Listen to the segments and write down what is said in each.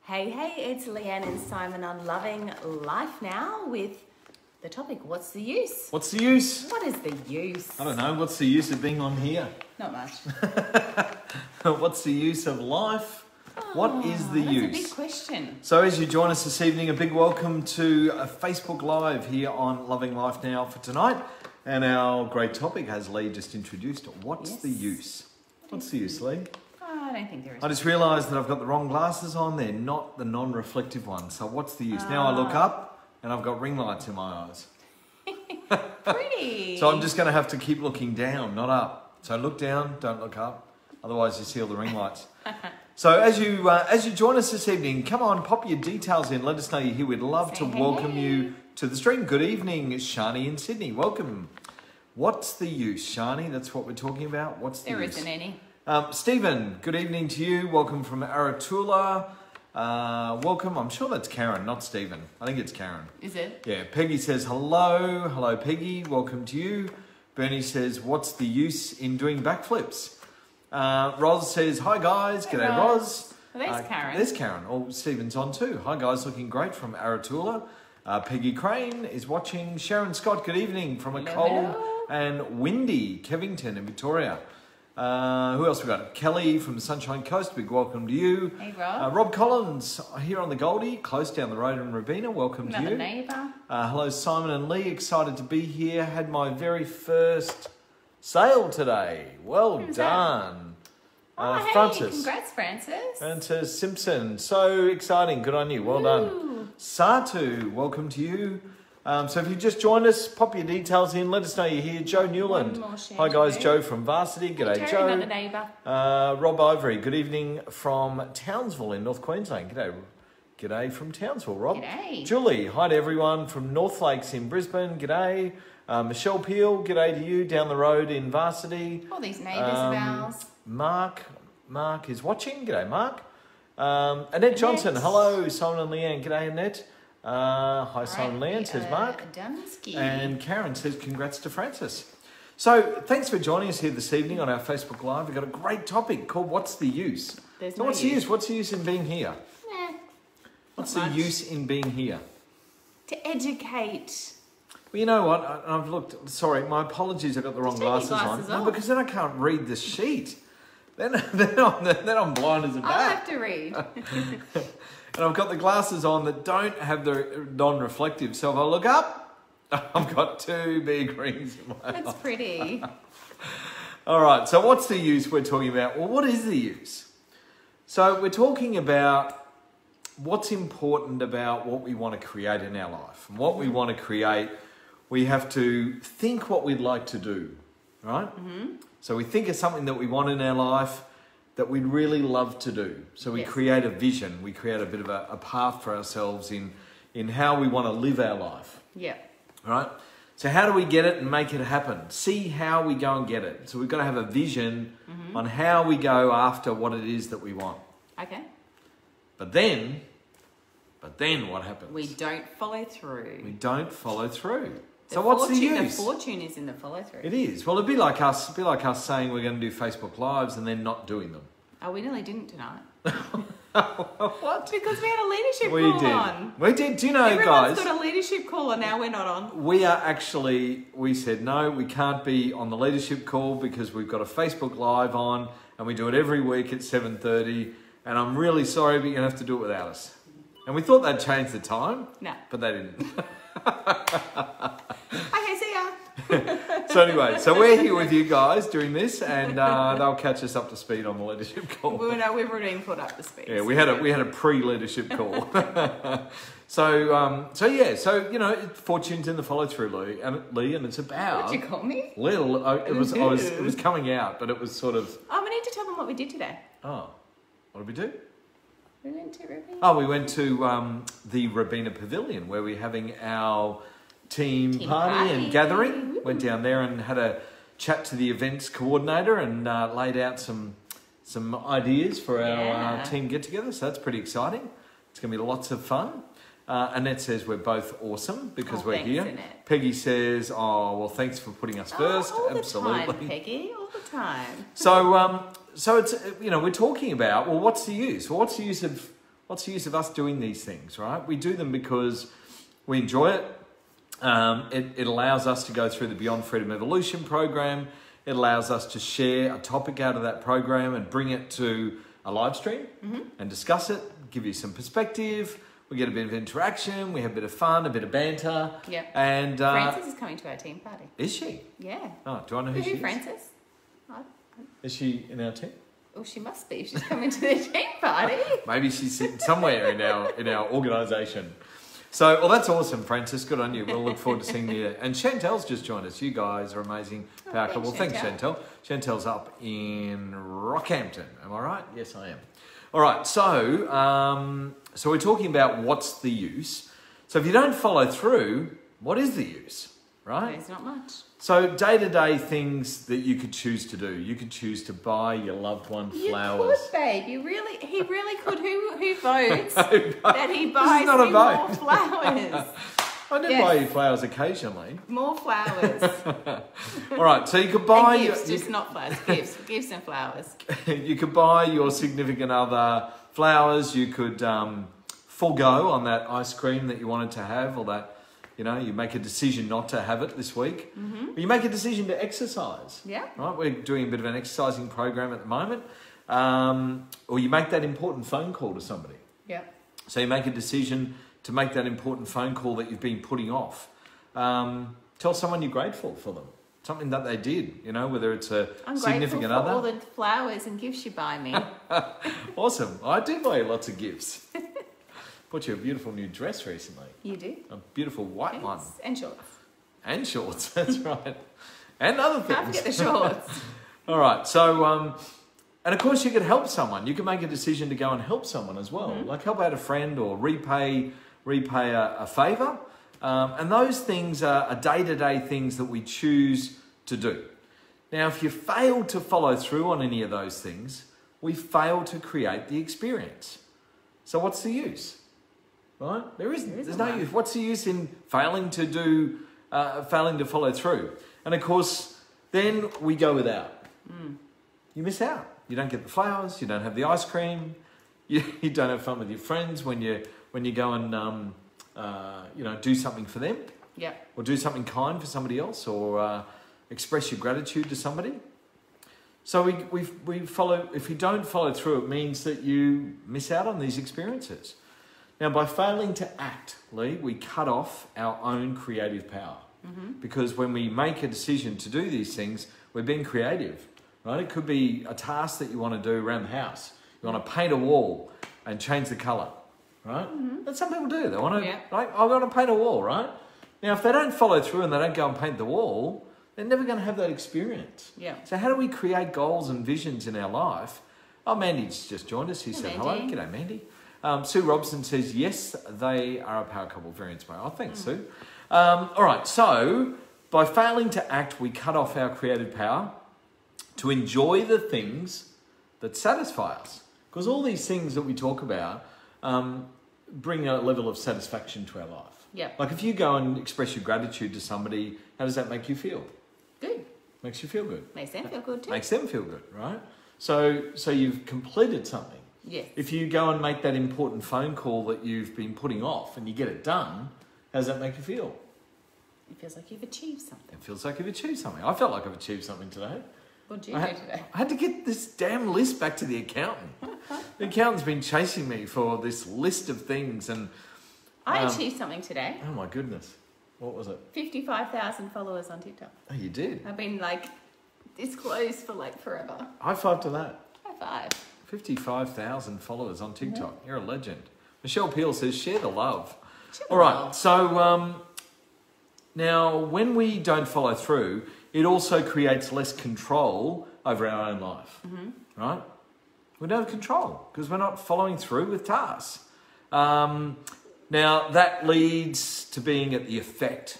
Hey, it's Leanne and Simon on Loving Life Now with the topic, what's the use? What's the use? What is the use? I don't know. What's the use of being on here? Not much. What's the use of life? What is the that's use? a big question. So as you join us this evening, a big welcome to a Facebook Live here on Loving Life Now for tonight. And our great topic, as Lee just introduced, what's the use? What's the use, Lee? I don't think there is. I just realised that I've got the wrong glasses on. They're not the non-reflective ones. So what's the use? Now I look up and I've got ring lights in my eyes. Pretty. So I'm just going to have to keep looking down, not up. So look down, don't look up. Otherwise you see all the ring lights. So as you join us this evening, come on, pop your details in. Let us know you're here. We'd love to welcome you to the stream. Good evening, Shani in Sydney. Welcome. What's the use, Shani? That's what we're talking about. What's the use? There isn't any. Stephen, good evening to you. Welcome from Aratula. Welcome. I'm sure that's Karen, not Stephen. I think it's Karen. Is it? Yeah. Peggy says hello. Hello, Peggy. Welcome to you. Bernie says, what's the use in doing backflips? Roz says, hi guys. Hey, G'day, Roz. Well, there's Karen. There's Karen. Oh, Stephen's on too. Hi guys, looking great from Aratula. Peggy Crane is watching. Sharon Scott, good evening from a cold and windy Kevington in Victoria. Who else we got? Kelly from the Sunshine Coast, big welcome to you. Hey, Rob. Rob Collins here on the Goldie, close down the road in Rabina, welcome to you. Another neighbour. Hello Simon and Lee, excited to be here. Had my very first sale today. Well Who's done. Hey, Francis. congrats, Francis. Francis Simpson, so exciting, good on you, well done. Satu, welcome to you. So if you just joined us, pop your details in. Let us know you're here. Joe Newland. Hi guys, Joe from Varsity. G'day, Hey, Joe. another neighbour. Rob Ivory. Good evening from Townsville in North Queensland. G'day. G'day from Townsville, Rob. G'day. Julie. Hi to everyone from North Lakes in Brisbane. G'day. Michelle Peel. G'day to you down the road in Varsity. All these neighbours of ours. Mark is watching. G'day, Mark. Annette Johnson. Hello, Simon and Leanne. G'day, Annette. Hi, Simon Leanne, says Mark. Dunsky. And Karen says congrats to Francis. So thanks for joining us here this evening on our Facebook Live. We've got a great topic called What's the Use? There's So no what's the use? What's the use in being here? What's the much. use in being here? To educate. Well, you know what? I've looked. Sorry, my apologies. I got the wrong Just take your glasses on. glasses No, off. because then I can't read the sheet. Then I'm blind as a I'll bat. have to read. And I've got the glasses on that don't have the non-reflective. So if I look up, I've got two big rings in my That's eye. pretty. All right, so what's the use we're talking about? Well, what is the use? So we're talking about what's important about what we want to create in our life. And what we want to create, we have to think what we'd like to do, right? Mm-hmm. So we think of something that we want in our life that we'd really love to do. So we create a vision, we create a bit of a path for ourselves in how we want to live our life. Yeah. Right? So how do we get it and make it happen? See how we go and get it. So we've got to have a vision on how we go after what it is that we want. Okay. But then what happens? We don't follow through. We don't follow through. So what's the use? The fortune is in the follow through. It is. Well, it'd be like us saying we're going to do Facebook Lives and then not doing them. Oh, we nearly didn't tonight. What? Because we had a leadership call on. We did. Do you know, Everyone's guys? got a leadership call and now we're not on. We said, no, we can't be on the leadership call because we've got a Facebook Live on and we do it every week at 7:30. And I'm really sorry, but you're going to have to do it without us. And we thought they'd change the time. No. But they didn't. Okay, see ya. So anyway, so we're here with you guys doing this and they'll catch us up to speed on the leadership call. We've already been put up to speed. Yeah, we had a pre-leadership call. So you know, fortune's in the follow through, Lee, and it's about. What'd you call me? Little. It was coming out, but it was sort of. Oh, we need to tell them what we did today. Oh, what did we do? We went to Ruby. Oh, we went to the Rabina Pavilion where we're having our team party and gathering. Woo. Went down there and had a chat to the events coordinator and laid out some ideas for our team get together. So that's pretty exciting. It's going to be lots of fun. Annette says we're both awesome because we're thanks, here. Annette. Peggy says, "Oh well, thanks for putting us first." All Absolutely, the time, Peggy, all the time. So it's we're talking about what's the use? Well, what's the use of what's the use of us doing these things, right? We do them because we enjoy it. It allows us to go through the Beyond Freedom Evolution program. It allows us to share a topic out of that program and bring it to a live stream and discuss it, give you some perspective. We get a bit of interaction. We have a bit of fun, a bit of banter. Yeah. And Frances is coming to our team party. Is she? Yeah. Oh, do I know who she is? Frances? Is she in our team? Well, she must be. She's coming to the team party. Maybe she's sitting somewhere in our organisation. So, well, that's awesome, Frances. Good on you. We'll look forward to seeing you. And Chantel's just joined us. You guys are amazing. Power couple. Thanks, Chantel. Chantel's up in Rockhampton. Am I right? Yes, I am. All right. So, so we're talking about what's the use. So if you don't follow through, what is the use, right? There's not much. So day-to-day things that you could choose to do. You could choose to buy your loved one flowers. You could, babe. He really could. Who votes that he buys not a me vote. more flowers? I do buy you flowers occasionally. More flowers. All right, so you could buy... And gifts, just not flowers. Gifts and flowers. You could buy your significant other flowers. You could forego on that ice cream that you wanted to have, or that, you know, you make a decision not to have it this week. Or you make a decision to exercise. Yeah. Right, we're doing a bit of an exercising program at the moment. Or you make that important phone call to somebody. Yeah. So you make a decision to make that important phone call that you've been putting off. Tell someone you're grateful for them. Something that they did, you know, whether it's a significant other. I'm grateful for all the flowers and gifts you buy me. Awesome. I do buy you lots of gifts. Bought you a beautiful new dress recently. You do? A beautiful white one. And shorts. And shorts, that's right. And other things. Can't forget the shorts. All right, so, and of course you could help someone. You can make a decision to go and help someone as well. Like help out a friend or repay a favour. And those things are day-to-day things that we choose to do. Now, if you fail to follow through on any of those things, we fail to create the experience. So what's the use? Right? There's no use. What's the use in failing to follow through? And of course, then we go without. You miss out. You don't get the flowers. You don't have the ice cream. You don't have fun with your friends when you go and do something for them. Yeah. Or do something kind for somebody else, or express your gratitude to somebody. So we follow. If you don't follow through, it means that you miss out on these experiences. Now, by failing to act, Lee, we cut off our own creative power. Because when we make a decision to do these things, we're being creative, right? It could be a task that you want to do around the house. You want to paint a wall and change the colour, right? But some people do. They want to, like, I want to paint a wall, right? Now, if they don't follow through and they don't go and paint the wall, they're never going to have that experience. Yeah. So how do we create goals and visions in our life? Oh, Mandy's just joined us. He said hello. G'day, Mandy. Sue Robson says, yes, they are a power couple. Very inspiring. Oh, thanks, Sue. All right, so by failing to act, we cut off our creative power to enjoy the things that satisfy us. Because all these things that we talk about bring a level of satisfaction to our life. Yeah. Like if you go and express your gratitude to somebody, how does that make you feel? Good. Makes you feel good. Makes them feel good too. Makes them feel good, right? So you've completed something. Yes. If you go and make that important phone call that you've been putting off and you get it done, how does that make you feel? It feels like you've achieved something. It feels like you've achieved something. I felt like I've achieved something today. What did you do today? I had to get this damn list back to the accountant. The accountant's been chasing me for this list of things, and I achieved something today. Oh my goodness. What was it? 55,000 followers on TikTok. Oh, you did? I've been disclosed for forever. High five to that. High five. 55,000 followers on TikTok. You're a legend. Michelle Peel says, share the love. All right, so now when we don't follow through, it also creates less control over our own life, right? We don't have control because we're not following through with tasks. Now, that leads to being at the effect.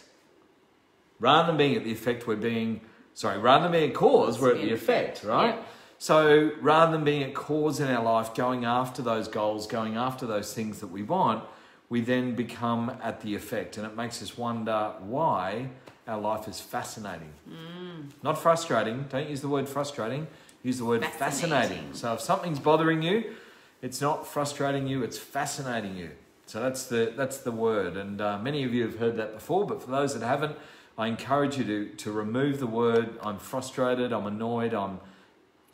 Rather than being at the effect, rather than being a cause, we're at the effect, right? Yeah. So rather than being a cause in our life, going after those goals, going after those things that we want, we then become at the effect. And it makes us wonder why our life is fascinating. Not frustrating. Don't use the word frustrating. Use the word fascinating. So if something's bothering you, It's not frustrating you, it's fascinating you. So that's the word. And many of you have heard that before, but for those that haven't, I encourage you to remove the word I'm frustrated, I'm annoyed, I'm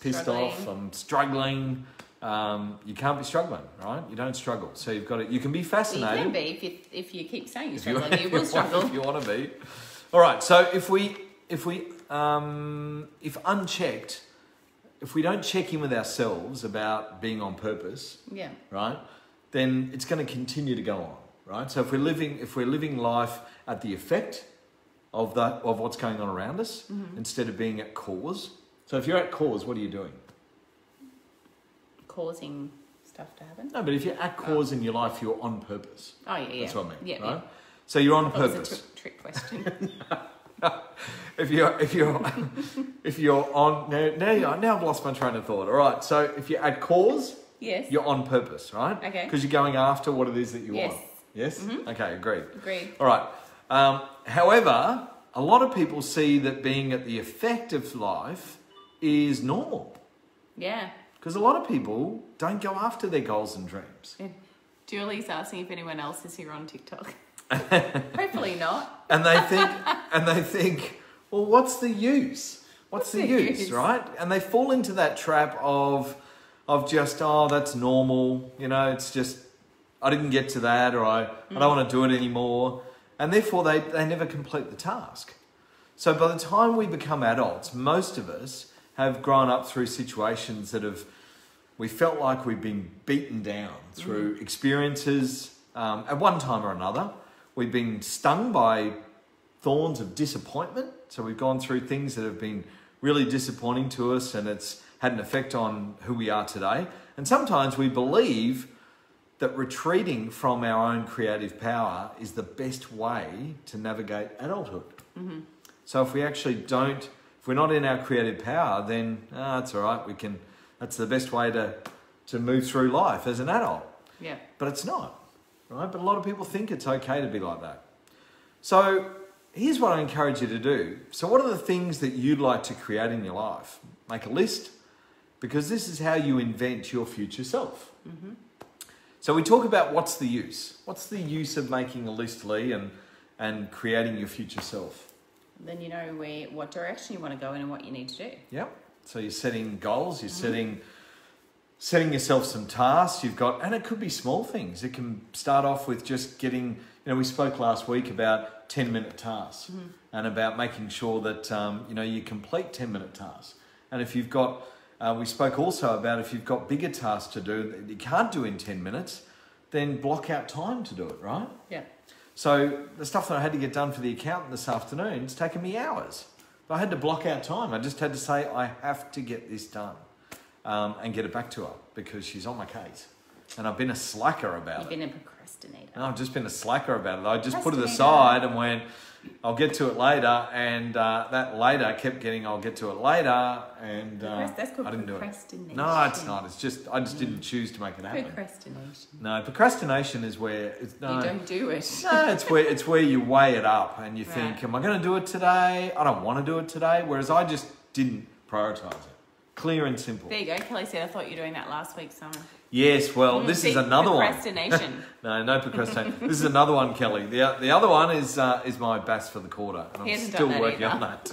pissed off, I'm struggling. You can't be struggling, right? You don't struggle. So you've got to, you can be fascinated. You can be if you keep saying you're struggling, you will struggle. If you want to be. All right, so if unchecked, if we don't check in with ourselves about being on purpose, yeah, right, then it's going to continue to go on, right? So if we're living life at the effect of what's going on around us, instead of being at cause. So if you're at cause, what are you doing? Causing stuff to happen. No, but if you're at cause in your life, you're on purpose. Oh yeah, that's what I mean. Yeah, right. Yeah. So you're on purpose. That was a trick question. if you're on now I've lost my train of thought. All right. So if you're at cause, yes, you're on purpose, right? Okay. Because you're going after what it is that you yes. want. Yes. Mm-hmm. Okay. Agreed. All right. However, a lot of people see that being at the effect of life is normal. Yeah. Because a lot of people don't go after their goals and dreams. Yeah. Julie's asking if anyone else is here on TikTok. Hopefully not. And they think, well, what's the use? What's the use, right? And they fall into that trap of just, oh, that's normal. You know, it's just, I didn't get to that, or I don't want to do it anymore. And therefore they never complete the task. So by the time we become adults, most of us have grown up through situations that we felt like we've been beaten down through experiences at one time or another. We've been stung by thorns of disappointment. So we've gone through things that have been really disappointing to us, and it's had an effect on who we are today. And sometimes we believe that retreating from our own creative power is the best way to navigate adulthood. Mm-hmm. So if we're not in our creative power, then it's all right. That's the best way to move through life as an adult. Yeah. But it's not, right? But a lot of people think it's okay to be like that. So here's what I encourage you to do. So what are the things that you'd like to create in your life? Make a list, because this is how you invent your future self. Mm-hmm. So we talk about what's the use. What's the use of making a list, Lee, and creating your future self? Then you know what direction you want to go in and what you need to do. Yep. So you're setting goals, you're setting yourself some tasks. And it could be small things. It can start off with just getting, we spoke last week about 10-minute tasks and about making sure that, you complete 10-minute tasks. And if you've got, we spoke also about if you've got bigger tasks to do that you can't do in 10 minutes, then block out time to do it, right? Yeah. So the stuff that I had to get done for the accountant this afternoon, it's taken me hours. But I had to block out time. I just had to say, I have to get this done and get it back to her because she's on my case. And I've been a slacker about it. You've been a procrastinator. No, I've just been a slacker about it. I just put it aside and went, I'll get to it later. And that later kept getting, I'll get to it later. And that's called I didn't do it. Procrastination. No, it's not. It's just, I just didn't choose to make it happen. Procrastination. No, procrastination is where... you don't do it. No, it's where you weigh it up and you think, am I going to do it today? I don't want to do it today. Whereas I just didn't prioritise it. Clear and simple. There you go. Kelly said, I thought you were doing that last week, Summer. Yes, well, this is another procrastination. one. No procrastination. This is another one, Kelly. The other one is my bass for the quarter. And I'm still working on that.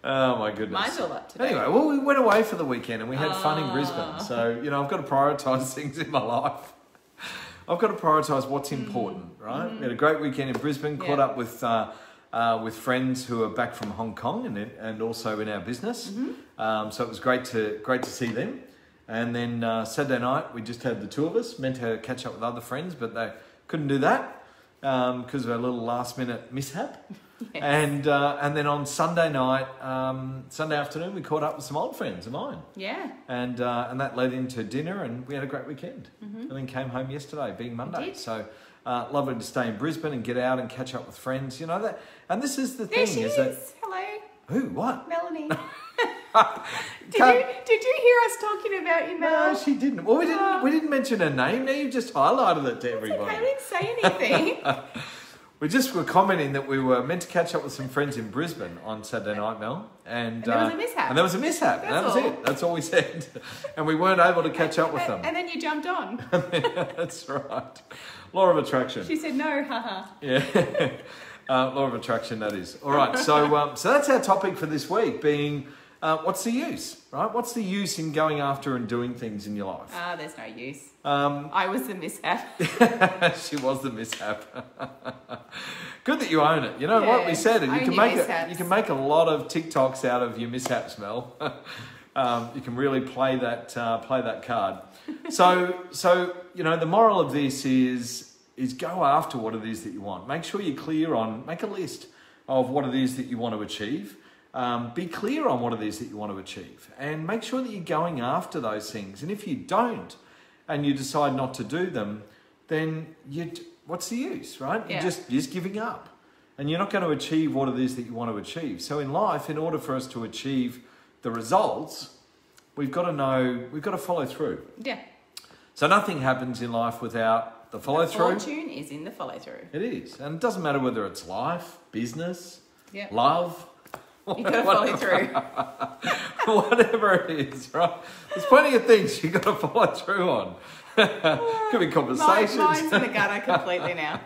Oh, my goodness. Mine's all up today. Anyway, well, we went away for the weekend and we had fun in Brisbane. So, I've got to prioritise things in my life. I've got to prioritise what's important, right? We had a great weekend in Brisbane, caught up with friends who are back from Hong Kong and also in our business. So it was great to see them. And then Saturday night, we just had the two of us, meant to catch up with other friends, but they couldn't do that because of a little last-minute mishap. Yes. And then on Sunday night, Sunday afternoon, we caught up with some old friends of mine. Yeah. And that led into dinner, and we had a great weekend. And then came home yesterday, being Monday. So lovely to stay in Brisbane and get out and catch up with friends. That. And this is the thing. There she is. Hello. Who? What? Melanie. Did you hear us talking about you, Mel? No, she didn't. Well, we didn't mention her name. Now you've just highlighted it to everybody. Okay, I didn't say anything. We just were commenting that we were meant to catch up with some friends in Brisbane on Saturday night, Mel. And there was a mishap. And there was a mishap. That was it. That's all we said. And we weren't able to catch up with them. And then you jumped on. That's right. Law of attraction. She said no, haha. Yeah. Law of attraction, that is. All right. So that's our topic for this week, being what's the use, right? What's the use in going after and doing things in your life? There's no use. I was the mishap. She was the mishap. Good that you own it. You know what we said, and you can make a lot of TikToks out of your mishaps, Mel. You can really play that card. So you know, the moral of this is go after what it is that you want. Make sure you're clear on. Make a list of what it is that you want to achieve. Be clear on what it is that you want to achieve, and make sure that you're going after those things. And if you don't, and you decide not to do them, then what's the use, right? Yeah. You're just giving up, and you're not going to achieve what it is that you want to achieve. So in life, in order for us to achieve the results, we've got to follow through. Yeah. So nothing happens in life without the follow through. Fortune is in the follow through. It is, and it doesn't matter whether it's life, business, yeah, love. You've got to follow through. Whatever it is, right? There's plenty of things you've got to follow through on. Could be conversations. Mine's in the gutter completely now.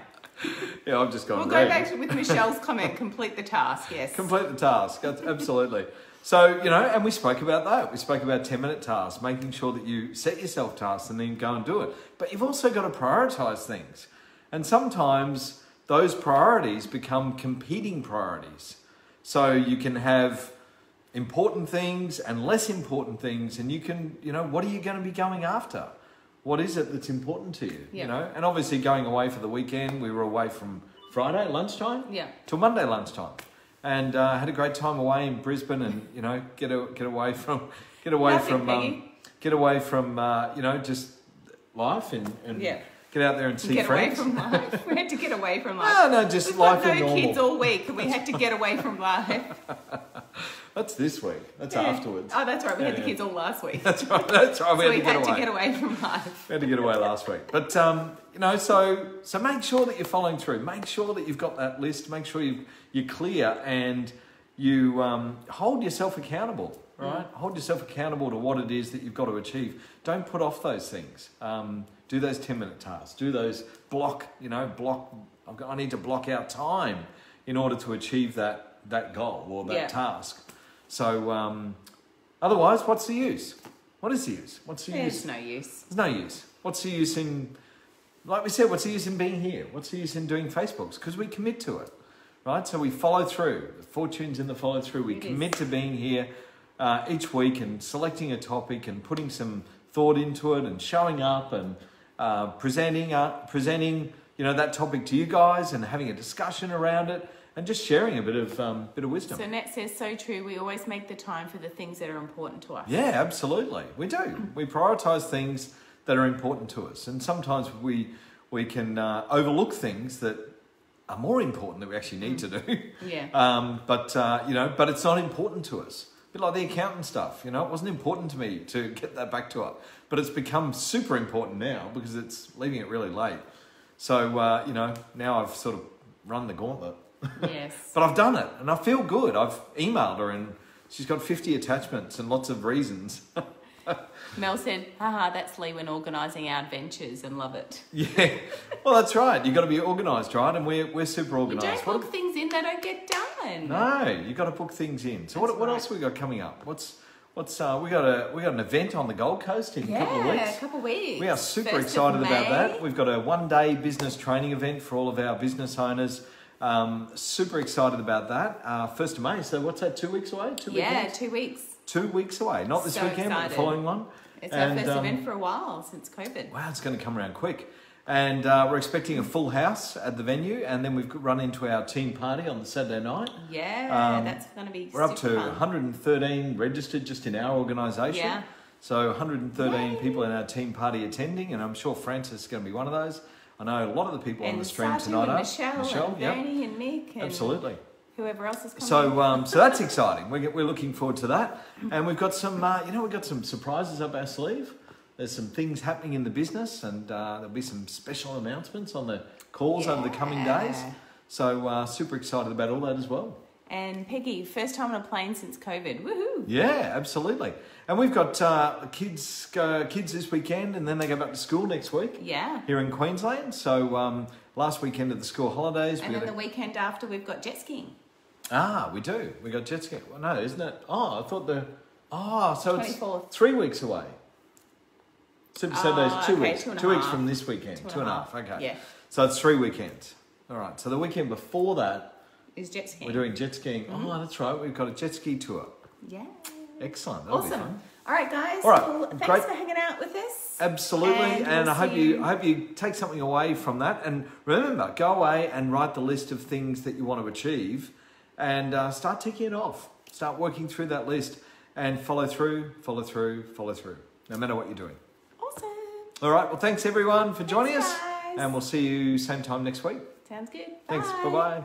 Yeah, I've just gone. We'll go back with Michelle's comment. Complete the task. Yes. Complete the task. Absolutely. So, you know, and we spoke about that. We spoke about 10-minute tasks, making sure that you set yourself tasks and then go and do it. But you've also got to prioritise things. And sometimes those priorities become competing priorities. So you can have important things and less important things, and you can, you know, what are you going to be going after? What is it that's important to you? Yeah. You know, and obviously going away for the weekend, we were away from Friday lunchtime till Monday lunchtime, and had a great time away in Brisbane, and you know, get away from you know, just life and get out there and see friends. Get away from life. We had to get away from life. No, just We've life got and no normal. kids all week, and we had to get away from life. That's this week. That's afterwards. Oh, that's right. We had the kids all last week. That's right. So we had to get away from life. We had to get away last week. But, you know, so make sure that you're following through. Make sure that you've got that list. Make sure you're clear, and you hold yourself accountable, right? Hold yourself accountable to what it is that you've got to achieve. Don't put off those things. Do those 10-minute tasks. Do those block. I need to block out time in order to achieve that goal or that task. So otherwise, what's the use? What is the use? What's the use? There's no use. There's no use. What's the use in, like we said, what's the use in being here? What's the use in doing Facebooks? Because we commit to it, right? So we follow through. The fortune's in the follow through. We commit to being here each week and selecting a topic and putting some thought into it and showing up and presenting, you know, that topic to you guys and having a discussion around it. And just sharing a bit of wisdom. So Nat says, so true. We always make the time for the things that are important to us. Yeah, absolutely. We do. We prioritise things that are important to us. And sometimes we can overlook things that are more important that we actually need to do. Yeah. You know, but it's not important to us. A bit like the accountant stuff. You know, it wasn't important to me to get that back to her. But it's become super important now because it's leaving it really late. So, you know, now I've sort of run the gauntlet. Yes. But I've done it and I feel good. I've emailed her and she's got 50 attachments and lots of reasons. Mel said, haha, that's Lee when organising our adventures, and love it. Yeah. Well, that's right. You've got to be organised, right? And we're super organised. You don't book things in, they don't get done. No, you've got to book things in. So what else have we got coming up? We got an event on the Gold Coast in a couple of weeks. Yeah, a couple of weeks. We are super excited about that. We've got a one-day business training event for all of our business owners. Super excited about that. 1st of May. So what's that? 2 weeks away? 2 weekends? 2 weeks. 2 weeks away. Not this weekend, but the following one. It's our first event for a while since COVID. Wow, it's going to come around quick. And we're expecting a full house at the venue, and then we've run into our team party on the Saturday night. Yeah, that's going to be We're up to fun. 113 registered just in our organisation. Yeah. So 113 people in our team party attending, and I'm sure Francis is going to be one of those. I know a lot of the people on the stream Satu tonight are. Michelle and Bernie and Nick and absolutely. Whoever else is coming. So that's exciting. We're looking forward to that, and we've got some we've got some surprises up our sleeve. There's some things happening in the business, and there'll be some special announcements on the calls over the coming days. So super excited about all that as well. And Peggy, first time on a plane since COVID. Woohoo! Yeah, absolutely. And we've got kids this weekend, and then they go back to school next week. Yeah. Here in Queensland. So last weekend of the school holidays. And then the weekend after, we've got jet skiing. Ah, we do. We got jet skiing. Well, no, isn't it? Oh, I thought so 24th. it's 3 weeks away. Super Saturday's 2 weeks. 2.5. 2 weeks from this weekend. 2.5. Okay. Yeah. So it's 3 weekends. All right. So the weekend before that Is jet skiing. we're doing jet skiing. Mm-hmm. Oh, that's right. We've got a jet ski tour. Yeah. Excellent. That'll be Awesome. fun. All right, guys. All right, Well, thanks great. for hanging out with us. Absolutely, and we'll I hope see you take something away from that. And remember, go away and write the list of things that you want to achieve, and start ticking it off. Start working through that list, and follow through, no matter what you're doing. Awesome. All right. Well, thanks everyone for joining us, guys. and we'll see you same time next week. Sounds good. Thanks. Bye. Bye bye.